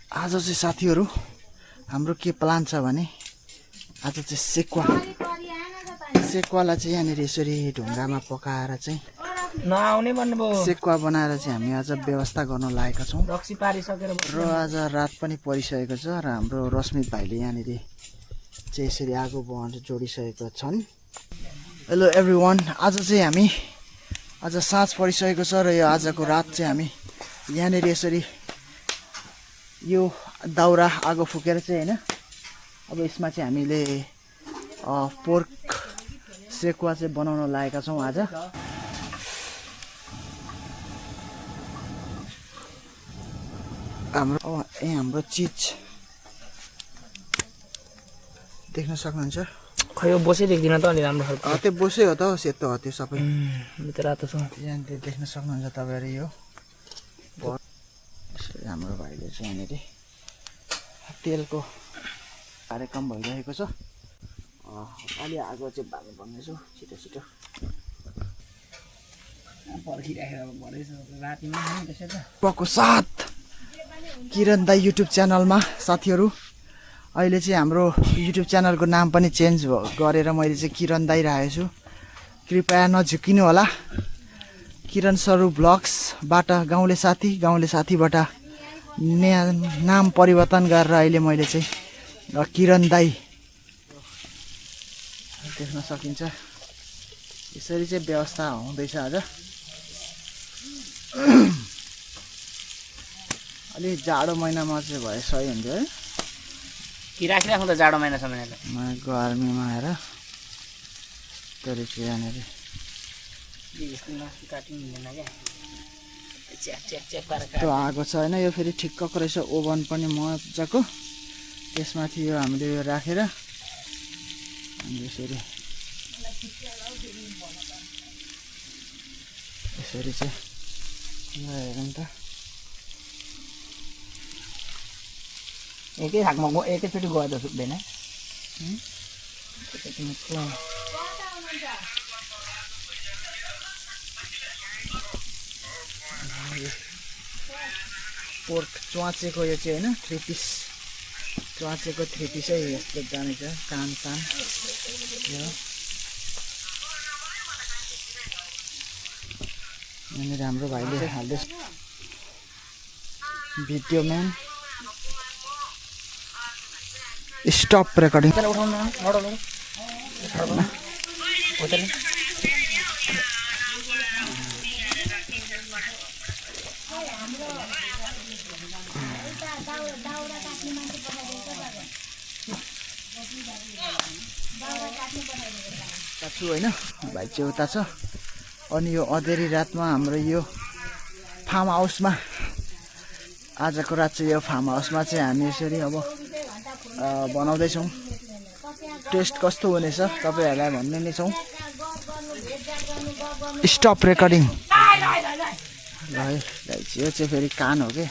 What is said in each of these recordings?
आज चाहिँ साथीहरु हाम्रो के प्लान छ भने आज चाहिँ सेक्वालाई चाहिँ यहाँनिर यसरी ढुङ्गामा पकाएर चाहिँ नआउने भन्नुभयो सेक्वा बनाएर चाहिँ हामी आज व्यवस्था गर्न लागेका छौं रक्सी पारिसकेर र आज रात पनि परिसकेको छ र हाम्रो रश्मित भाइले यहाँनिर चाहिँ यसरी आगो जोडिसकेका छन्। हेलो एभ्रीवन, आज चाहिँ हामी आज साँझ परिसकेको छ र यो आजको रात चाहिँ हामी यहाँनिर यसरी यो दाउरा आगो फुकेर चाहिँ हैन अब यसमा चाहिँ हामीले पोर्क सेक्वा चाहिँ बनाउन लागेका छौं। आज हाम्रो चीज देख्न सक्नुहुन्छ। खै यो बोसै देख्दिन त अलि राम्रो खालको त्यो बोसै हो त सेतो हो त्यो सबै त्यो रातो छ यहाँ देख्न सक्नुहुन्छ तपाईहरु। यो हाम्रो भाइले चाहिँ यहाँनिर तेलको कार्यक्रम भइरहेको छ। अलि आगो चाहिँ बाल्नु पर्नेछ छिटो छिटो पर्खिराखेर भरेछ रातिमा नि त्यसै त पको साथ किरण दाई युट्युब च्यानलमा साथीहरु अहिले चाहिँ हाम्रो युट्युब च्यानलको नाम पनि चेन्ज गरेर मैले चाहिँ किरण दाई राखेको छु। कृपया नझुकिनु होला। किरण स्वरूप ब्लग्सबाट गाउँले साथीबाट नाम परिवर्तन गरेर अहिले मैले चाहिँ किरण दाई देख्न सकिन्छ। यसरी चाहिँ व्यवस्था हुँदैछ आज। अलि जाडो महिनामा चाहिँ भए सही हुन्थ्यो है कि राखिराख्नु त जाडो महिनासम्म गर्मीमा आएर चाहिँ यहाँनिर त्यो आगो छ होइन। यो फेरि ठिक्कको रहेछ ओभन पनि मजाको। त्यसमाथि यो हामीले यो राखेर यसरी चाहिँ हेरौँ त एकै थाकमा एकैचोटि गयो त सुक्दैन। पोर्क च्वाचेको यो चाहिँ होइन 3 पिस च्वाचेको 3 पिसै यस्तो जानेछ कान यो यहाँनिर हाम्रो भाइले हाल्दैछ भिडियो म्यान। स्टप रेकर्डिङ छु होइन। भाइ चाहिँ उता छ। अनि यो अँधेरी रातमा हाम्रो यो फार्म हाउसमा आजको रात चाहिँ यो फार्म हाउसमा चाहिँ हामी यसरी अब बनाउँदैछौँ। टेस्ट कस्तो हुनेछ तपाईहरुलाई भन्ने नै छौँ। Stop recording. यो चाहिँ फेरि कान हो के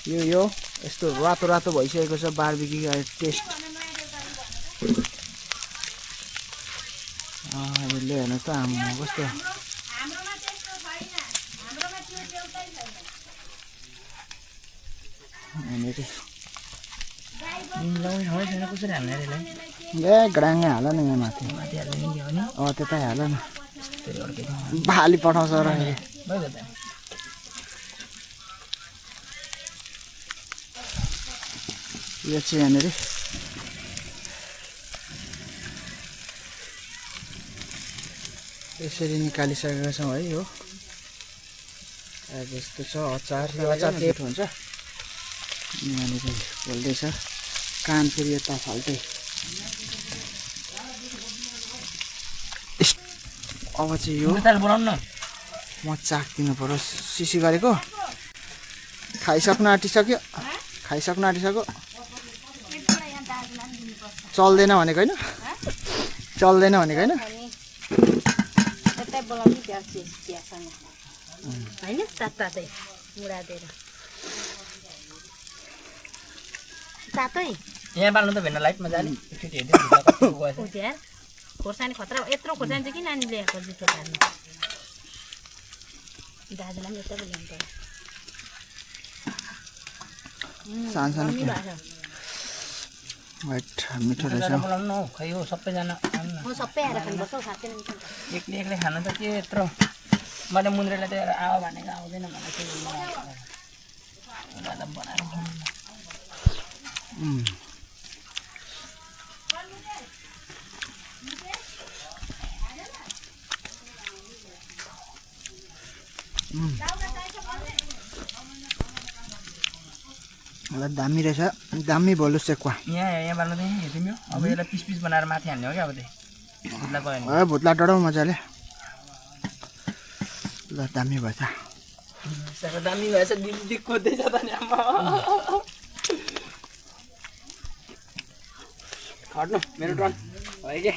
यो यस्तो रातो रातो भइसकेको छ बारबिक्यू टेस्ट। ले हेर्नु त आमा कस्तो गडाङ्गे हाल न यहाँ माथि त्यतै हाल न भाली पठाउँछ र यो चाहिँ यहाँनिर यसरी निकालिसकेका छौँ है। यो जस्तो छ अचार सेट हुन्छ यहाँनिर खोल्दैछ कान फेरि यता फाल्टै। अब चाहिँ यो बनाउनु म चाख्दिनु पर्यो। सिसी गरेको खाइसक्नु आँटिसक्यो चल्दैन भनेको होइन यहाँ बाल्नु त भेन्ना लाइट मजाले एकचोटि हेर्दै खोर्सानी खतरा यत्रो खोर्सानी चाहिँ किन नानी ल्याएको जुठो पार्नु दाजुलाई पनि यता ल्याउनु पर्यो। सानो सानो दामी भएको छ। वाइट मिठो रहेछ बोलाउनु न हौ खै हो सबैजना आउनु न म सबै आएर खानुपर्छ हौ साँच्चै नै मिठो हुन्छ। एक्लै एक्लै खानु त के यत्रो मैले मुन्द्रेलाई त आऊ भनेको आउँदैन मलाई चाहिँ उनीहरूलाई बनाएर खुवाउनु न। ल दामी रहेछ दामी भोलु सेक्वा यहाँ बाल्नु चाहिँ हेर्दिम अब यसलाई पिस पिस बनाएर माथि हाल्ने हो क्या अब त्यही भुत्ला गयो भने भुत्ला डढाउँ मजाले ल दामी भएछ दामी भएछ दिदी खोज्दैछ त नि आमा खट्नु मेरो टर्न भयो के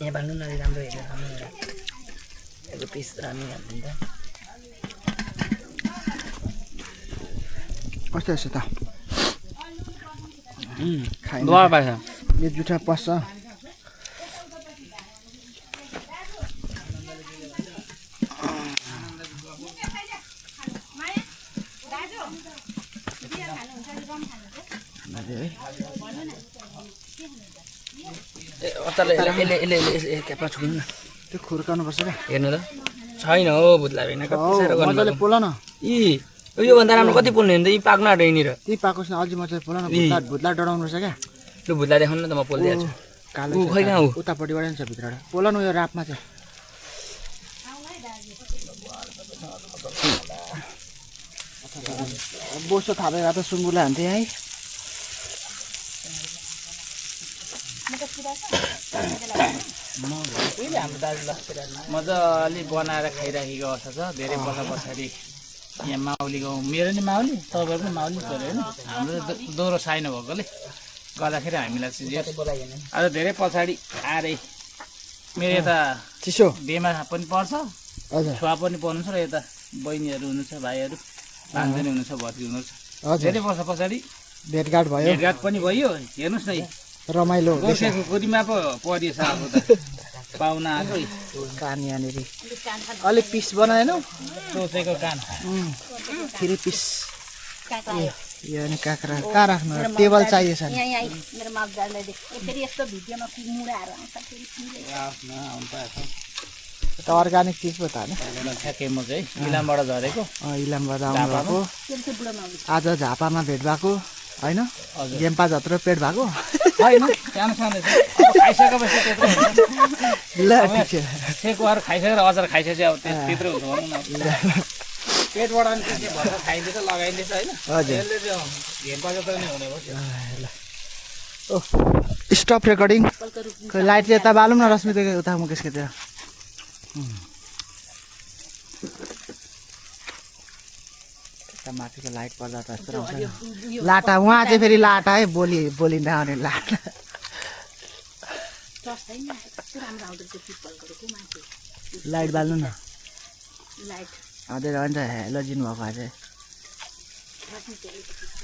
यहाँ बाल्नु न राम्रो हेरेर खानु एउटा पिस रामी हालिदिन्छ कस्तो रहेछ त खाइन दुवा पाएछ यो जुठा पस्छ यसले क्यापमा छुकिनु न त्यो खुर्काउनुपर्छ क्या हेर्नु त छैन हो भुत्ला होइन कति साह्रो मजाले पोला न यी योभन्दा राम्रो कति पोल्ने हुन्छ यी पाक्नु आँट्यो यहीँनिर त्यही पाएकोस् न अझै मजाले पोला न भुत्ला डढाउनु पर्छ क्या लु भुत्ला देखाउनु न त म पोलिदिइहाल्छु कालो ऊ खै कहाँ हो उतापट्टिबाट नि छ भित्रबाट पोला न यो रापमा चाहिँ बोसो थापेर त सुँगुरलाई हान्थेँ है हाम्रो दाजु मजाले बनाएर खाइराखेको अवस्था छ धेरै वर्ष पछाडि यहाँ माउली गाउँ मेरो नि माउली तपाईँको पनि माउली पऱ्यो होइन हाम्रो दोहोरो साइनो भएकोले गर्दाखेरि हामीलाई चाहिँ आज धेरै पछाडि आएर मेरो यता चिसो बेमा पनि पर्छ हजुर छुवा पनि पर्नुहुन्छ र यता बहिनीहरू हुनुहुन्छ भाइहरू भान्जनी हुनुहुन्छ भर्ती हुनुहुन्छ हजुर धेरै वर्ष पछाडि भेटघाट भयो भेटघाट पनि भयो हेर्नुहोस् न रमाइलो गोर्खेको गोदीमा पो परिएछ अब त पाहुना आएको कान यहाँनिर अलिक पिस बनाएनौ सोचेको कान फेरि पिस काँक्रा आयो। यो अनि काँक्रा कहाँ राख्नु टेबल चाहिएछ नि यहाँ मेरो माउजाले फेरि यस्तो भिडियोमा मुडाहरू आउँछ फेरि किन्दै। त अर्ग्यानिक चिज पो त होइन ठ्याक्कै म चाहिँ इलामबाट झरेको इलामबाट आउनु भएको बुढो माउली आज झापामा भेट भएको होइन गेम्पा जत्रो पेट भएको होइन सानो सानो खाइसकेपछि त्यत्रो हुन्छ ल ठिक छ सेकुवाहरू खाइसकेर अचार खाइसकेपछि अब त्यत्रो हुन्छ भनौँ न पेटबाट अनि के भएर खाइदिएछ लगाइदिएछ होइन हजुर यसले चाहिँ हेम्पा जत्रो नै हुने भयो ओ स्टप रेकर्डिङ खै लाइट चाहिँ यता बालौँ न रश्मिदेखि उता मुकेशको त्यो माथिको लाइट पर्दा त यस्तो आउँछ लाटा उहाँ चाहिँ फेरि लाटा है बोलिँदा आउने लाटा लाइट बाल्नु न हजुर अन्त हेलो जिनु भएको अझै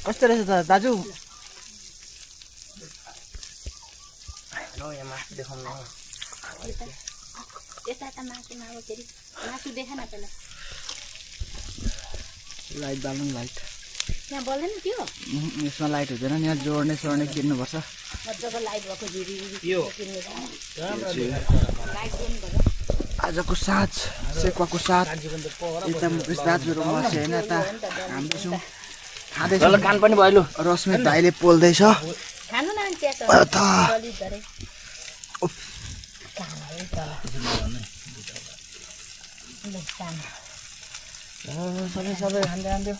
कस्तो रहेछ त दाजु यहाँ मासु देखाउनु लाइट बाल्नु लाइट यहाँ बोल्दैन त्यो यसमा लाइट हुँदैन नि यहाँ जोड्ने सोड्ने किन्नुपर्छ मजाको लाइट भएको यो आजको साँझ सेक्वाको साथ यता मुकेश दाजुहरू मस्यो होइन यता हामी छौँ खाँदैछौँ कान पनि भयो लु रश्मित भाइले पोल्दैछ खानु न त्यहाँ सबै सबै खाँदै खाँदै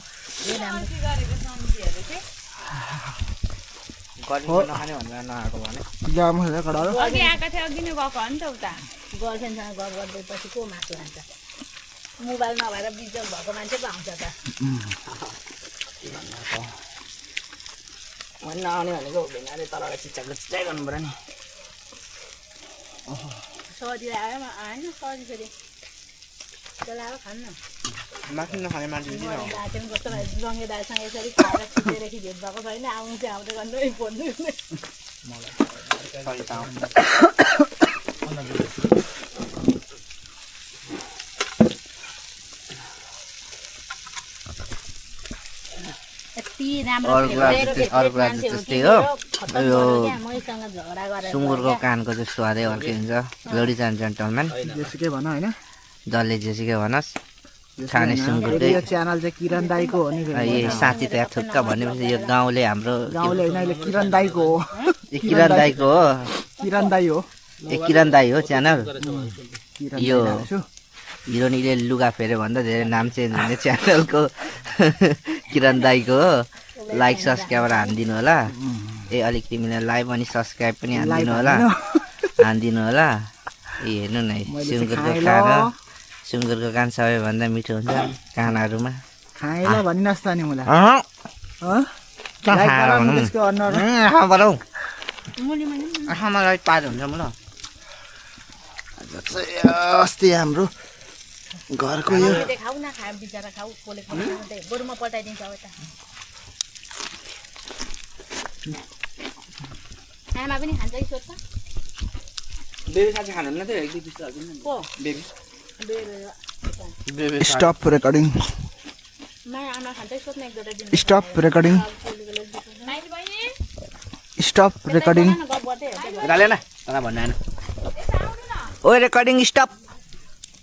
नखाने भनेर नआएको भने जाम कडालो अघि आएको थियो अघि नै गएको हो नि त उता गर्लफ्रेन्डसँग गफ गर्दैपछि को मासु खान्छ मोबाइल नभएर बिजोग भएको मान्छे पो आउँछ त नआउने भनेको हुँदैन अरे तलबाट चिच्चाको चिच्चाइ गर्नु पऱ्यो नि सरी आयो होइन सरी फेरि त्यसलाई अब खानु न मासु नखाने मान्छे दाजु पनि कस्तो रङ्गे दाजुसँग यसरी खाएर छिटेदेखि भेट भएको छैन आउनु चाहिँ आउँदै गर्नु फोन यति राम्रो अरू कुरा फेरि चाहिँ- अरू कुरा चाहिँ त्यस्तै हो। खत्तम यो गर्यो क्या, मैसँग झगडा गरेर सुँगुरको कानको चाहिँ स्वादै अर्कै हुन्छ। लेडिज एन्ड जेन्टलम्यान, जेसुकै भन होइन जसले जेसुकै भनोस्, जेसुकै खाने होइन। सुँगुरकै फेरि यो च्यानल चाहिँ किरण दाईको हो नि फेरि। यही साँच्ची त यहाँ थुक्क भनेपछि यो गाउँले हाम्रो गाउँले होइन अहिले किरण दाईको हो। यो किरण दाईको हो। किरण दाई हो। ए किरण दाई हो च्यानल। किरण यो दाई हालेको छु। हिरोनीले लुगा फेऱ्यो भन्दा धेरै नाम चेन्ज हुने च्यानलको किरण दाईको हो। लाइक सब्सक्राइबर हानिदिनु होला। ए अलिक तिमीलाई लाइभ अनि सब्सक्राइब पनि हानिदिनु होला। हानिदिनु होला। ए हेर्नु न मैले चाहिँ सुँगुरको खाएँ ल। कान, सुँगुरको कान सबैभन्दा मिठो हुन्छ कानहरूमा। खाएँ ल भनिनस् त नि मलाई। अहँ, हँ? कहाँ लाइक खाएर गर न भनौँ? त्यसको अनुहार। आँखा बढाउँ। मुली मुली मलाई पार हुन्छ म ल। अस्ति हाम्रो घरको यो दे खाऊ न खा बिचरा खाऊ पोलेको मात्रै बरु म पल्टाइदिन्छु अब त आमा पनि खान्छ कि सोध्छ बेबी साथी खानुहुन्न त्यो एक दुई पिस हाल्दिनु को बेबी बेबी स्टप रेकर्डिङ माया आमा खान्छ कि सोध्न एक दुईवटा दिन स्टप रेकर्डिङ नाइट बहिनी स्टप रेकर्डिङ गफ गर्दै हेर्दै गाले न तँलाई भन्नु आएन ओ रेकर्डिङ स्टप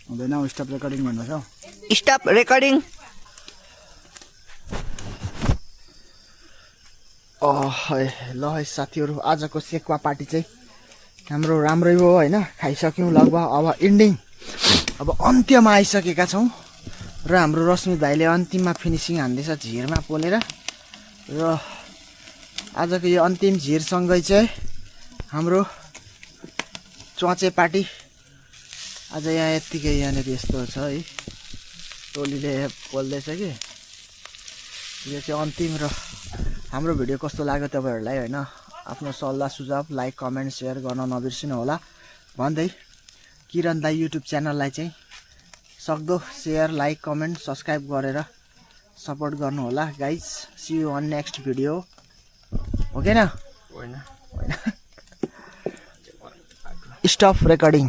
हुँदैन स्टप रेकर्डिङ भन्नुहोस् हौ स्टप रेकर्डिङ ल है साथीहरू आजको सेक्वा पार्टी चाहिँ हाम्रो राम्रै हो होइन खाइसक्यौँ लगभग अब इन्डिङ अब अन्त्यमा आइसकेका छौँ र हाम्रो रश्मित भाइले अन्तिममा फिनिसिङ हान्दैछ झिरमा पोलेर र आजको यो अन्तिम झिरसँगै चाहिँ हाम्रो च्वाचे पार्टी आज यहाँ यत्तिकै यहाँनिर यस्तो छ है टोलीले पोल्दैछ कि यो चाहिँ अन्तिम र हाम्रो भिडियो कस्तो लाग्यो तपाईँहरूलाई होइन आफ्नो सल्लाह सुझाव लाइक कमेन्ट सेयर गर्न नबिर्सिनु होला भन्दै किरण दाई युट्युब च्यानललाई चाहिँ सक्दो सेयर लाइक कमेन्ट सब्सक्राइब गरेर सपोर्ट गर्नु होला guys see you on next video हो कि न होइन स्टप रेकर्डिङ